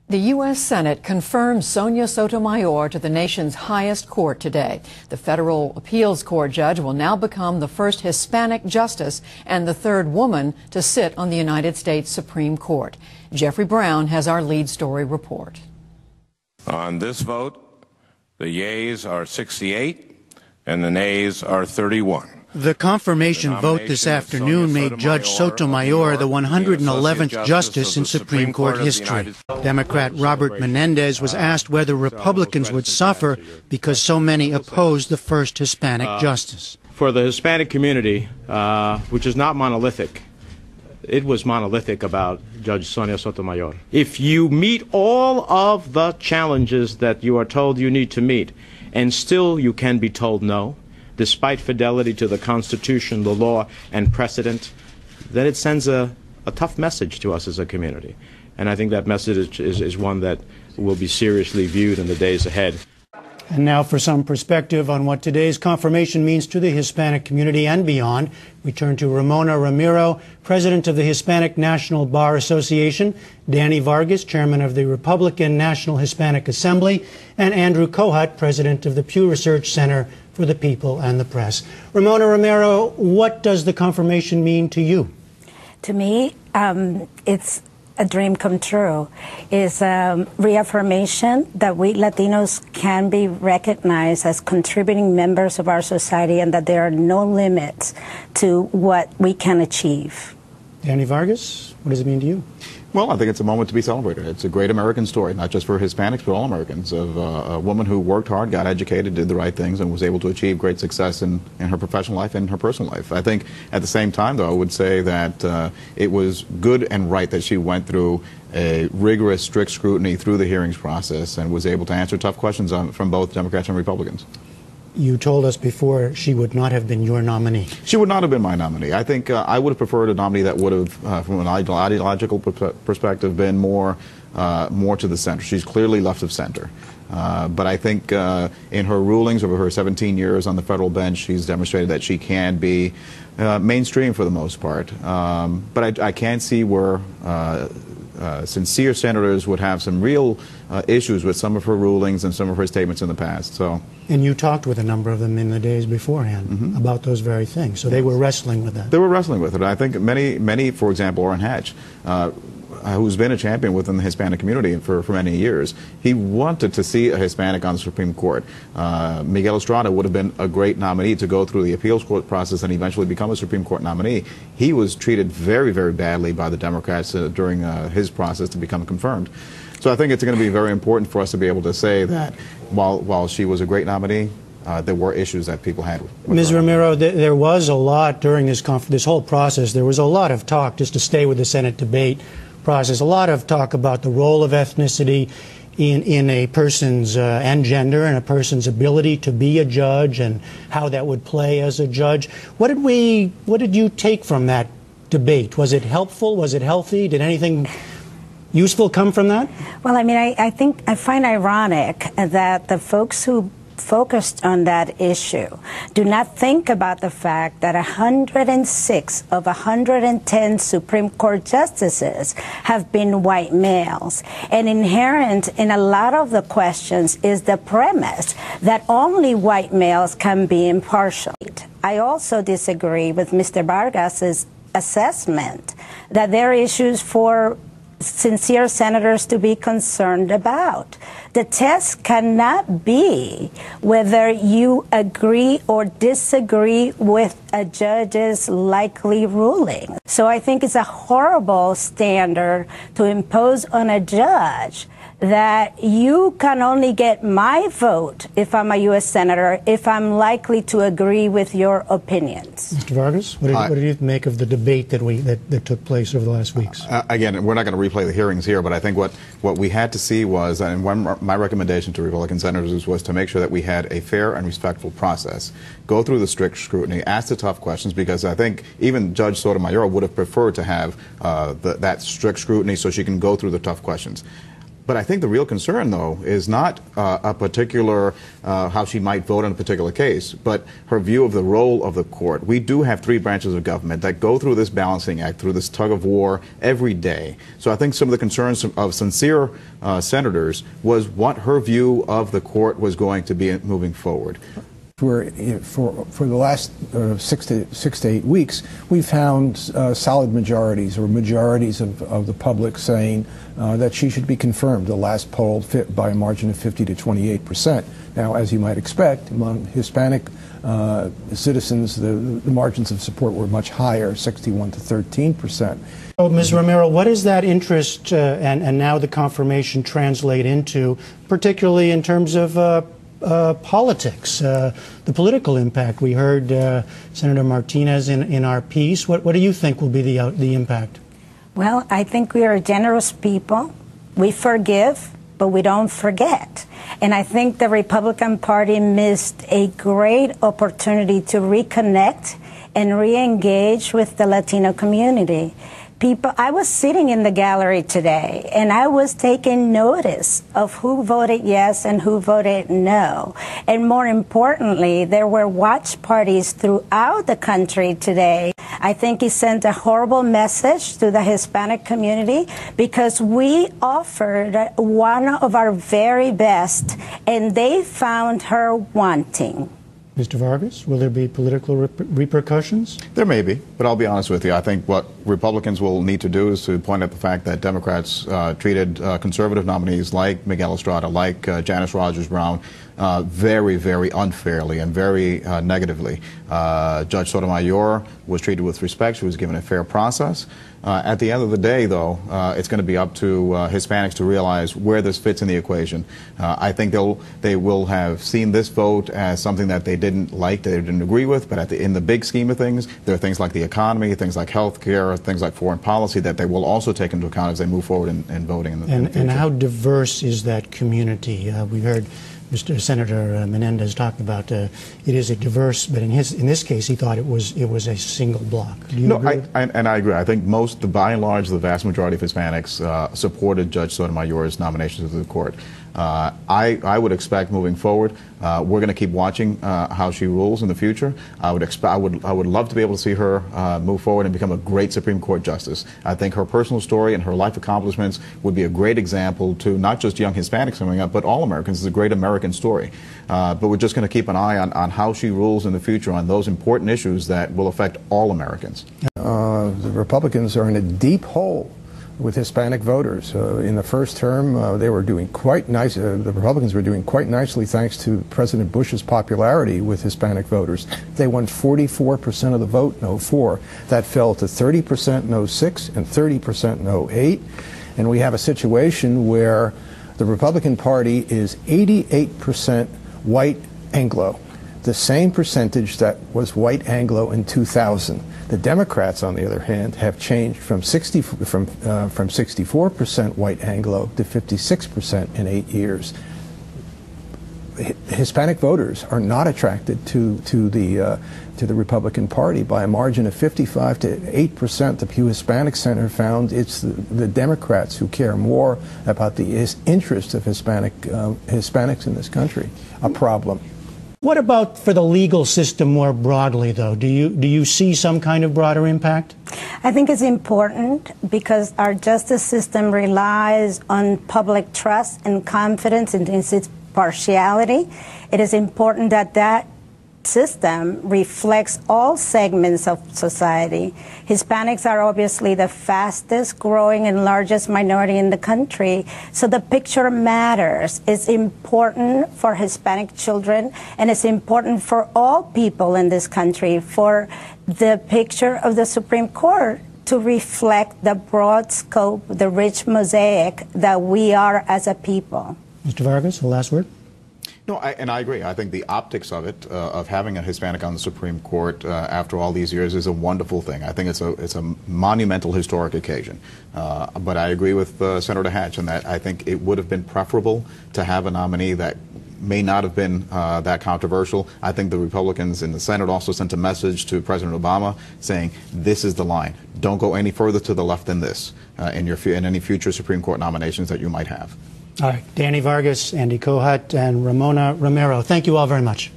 The U.S. Senate confirmed Sonia Sotomayor to the nation's highest court today. The federal appeals court judge will now become the first Hispanic justice and the third woman to sit on the United States Supreme Court. Jeffrey Brown has our lead story report. On this vote, the yeas are 68 and the nays are 31. The confirmation vote this afternoon made Judge Sotomayor the 111th justice in Supreme Court history. Democrat Robert Menendez was asked whether Republicans would suffer because so many opposed the first Hispanic justice. For the Hispanic community, which is not monolithic, it was monolithic about Judge Sonia Sotomayor. If you meet all of the challenges that you are told you need to meet, and still you can be told no, despite fidelity to the Constitution, the law, and precedent, then it sends a tough message to us as a community. And I think that message is one that will be seriously viewed in the days ahead. And now for some perspective on what today's confirmation means to the Hispanic community and beyond, we turn to Ramona Ramiro, president of the Hispanic National Bar Association, Danny Vargas, chairman of the Republican National Hispanic Assembly, and Andrew Kohut, president of the Pew Research Center for the People and the Press. Ramona Ramiro, what does the confirmation mean to you? To me, it's a dream come true. It's a reaffirmation that we Latinos can be recognized as contributing members of our society and that there are no limits to what we can achieve. Danny Vargas, what does it mean to you? Well, I think it's a moment to be celebrated. It's a great American story, not just for Hispanics, but all Americans, of a woman who worked hard, got educated, did the right things, and was able to achieve great success in her professional life and her personal life. I think at the same time, though, I would say that it was good and right that she went through a rigorous, strict scrutiny through the hearings process and was able to answer tough questions from both Democrats and Republicans. You told us before she would not have been your nominee. She would not have been my nominee. I think I would have preferred a nominee that would have, from an ideological perspective, been more to the center. She's clearly left of center. But I think in her rulings over her 17 years on the federal bench, she's demonstrated that she can be mainstream for the most part. But I can see where sincere senators would have some real issues with some of her rulings and some of her statements in the past. And you talked with a number of them in the days beforehand about those very things. So they were wrestling with that. They were wrestling with it. I think many, for example, Orrin Hatch, who's been a champion within the Hispanic community for many years, he wanted to see a Hispanic on the Supreme Court. Miguel Estrada would have been a great nominee to go through the appeals court process and eventually become a Supreme Court nominee. He was treated very, very badly by the Democrats during his process to become confirmed. So I think it's going to be very important for us to be able to say that while she was a great nominee, there were issues that people had with Ms. her. Ramiro, there was a lot during this whole process. There was a lot of talk, just to stay with the Senate debate process, a lot of talk about the role of ethnicity in a person's and gender and a person's ability to be a judge and how that would play as a judge. What did you take from that debate? Was it helpful? Was it healthy? Did anything useful come from that? Well, I mean, I find ironic that the folks who focused on that issue do not think about the fact that 106 of 110 Supreme Court justices have been white males. And inherent in a lot of the questions is the premise that only white males can be impartial. I also disagree with Mr. Vargas's assessment that there are issues for sincere senators to be concerned about. The test cannot be whether you agree or disagree with a judge's likely ruling. So I think it's a horrible standard to impose on a judge that you can only get my vote if I'm a U.S. Senator if I'm likely to agree with your opinions. Mr. Vargas, what did you make of the debate that took place over the last weeks? Again, we're not going to replay the hearings here, but I think what we had to see was, and my recommendation to Republican senators was to make sure that we had a fair and respectful process, go through the strict scrutiny, ask the tough questions, because I think even Judge Sotomayor would have preferred to have that strict scrutiny so she can go through the tough questions. But I think the real concern, though, is not a particular, how she might vote on a particular case, but her view of the role of the court. We do have three branches of government that go through this balancing act, through this tug of war every day. So I think some of the concerns of sincere senators was what her view of the court was going to be moving forward. For the last 6 to 8 weeks, we found solid majorities or majorities of the public saying that she should be confirmed. The last poll fit by a margin of 50 to 28%. Now, as you might expect, among Hispanic citizens, the margins of support were much higher, 61 to 13%. So, Ms. Romero, what does that interest and now the confirmation translate into, particularly in terms of politics, the political impact? We heard Senator Martinez in our piece. What do you think will be the impact? Well, I think we are generous people. We forgive, but we don't forget. And I think the Republican Party missed a great opportunity to reconnect and re-engage with the Latino community. I was sitting in the gallery today, and I was taking notice of who voted yes and who voted no. And more importantly, there were watch parties throughout the country today. I think it sent a horrible message to the Hispanic community because we offered one of our very best, and they found her wanting. Mr. Vargas, will there be political repercussions? There may be, but I'll be honest with you. I think what Republicans will need to do is to point out the fact that Democrats treated conservative nominees like Miguel Estrada, like Janice Rogers Brown, very, very unfairly and very negatively. Judge Sotomayor was treated with respect. She was given a fair process. At the end of the day, though, it's going to be up to Hispanics to realize where this fits in the equation. I think they will have seen this vote as something that they didn't like, that they didn't agree with, but in the big scheme of things, there are things like the economy, things like health care, things like foreign policy that they will also take into account as they move forward in voting in the future. And how diverse is that community? We heard Mr. Senator Menendez talk about it is a diverse, but in this case, he thought it was a single block. Do you agree? And I agree. I think by and large, the vast majority of Hispanics supported Judge Sotomayor's nominations to the court. I would expect moving forward, we're going to keep watching how she rules in the future. I would love to be able to see her move forward and become a great Supreme Court justice. I think her personal story and her life accomplishments would be a great example to not just young Hispanics coming up, but all Americans. It's a great American story. But we're just going to keep an eye on how she rules in the future on those important issues that will affect all Americans. The Republicans are in a deep hole with Hispanic voters. In the first term, they were doing quite nice. The Republicans were doing quite nicely thanks to President Bush's popularity with Hispanic voters. They won 44% of the vote in 2004. That fell to 30% in 2006 and 30% in 2008. And we have a situation where the Republican Party is 88% white Anglo, the same percentage that was white Anglo in 2000. The Democrats, on the other hand, have changed from 64% white Anglo to 56% in 8 years. Hispanic voters are not attracted to the Republican Party by a margin of 55 to 8%. The Pew Hispanic Center found it's the Democrats who care more about the interests of Hispanics in this country. A problem. What about for the legal system more broadly, though? Do you see some kind of broader impact? I think it's important because our justice system relies on public trust and confidence in its partiality. It is important that that system reflects all segments of society. Hispanics are obviously the fastest growing and largest minority in the country, so the picture matters. It's important for Hispanic children, and it's important for all people in this country for the picture of the Supreme Court to reflect the broad scope, the rich mosaic that we are as a people. Mr. Vargas, the last word. No, and I agree. I think the optics of it, of having a Hispanic on the Supreme Court after all these years, is a wonderful thing. I think it's a monumental historic occasion. But I agree with Senator Hatch in that I think it would have been preferable to have a nominee that may not have been that controversial. I think the Republicans in the Senate also sent a message to President Obama saying, this is the line. Don't go any further to the left than this in any future Supreme Court nominations that you might have. All right. Danny Vargas, Andy Kohut, and Ramona Romero, thank you all very much.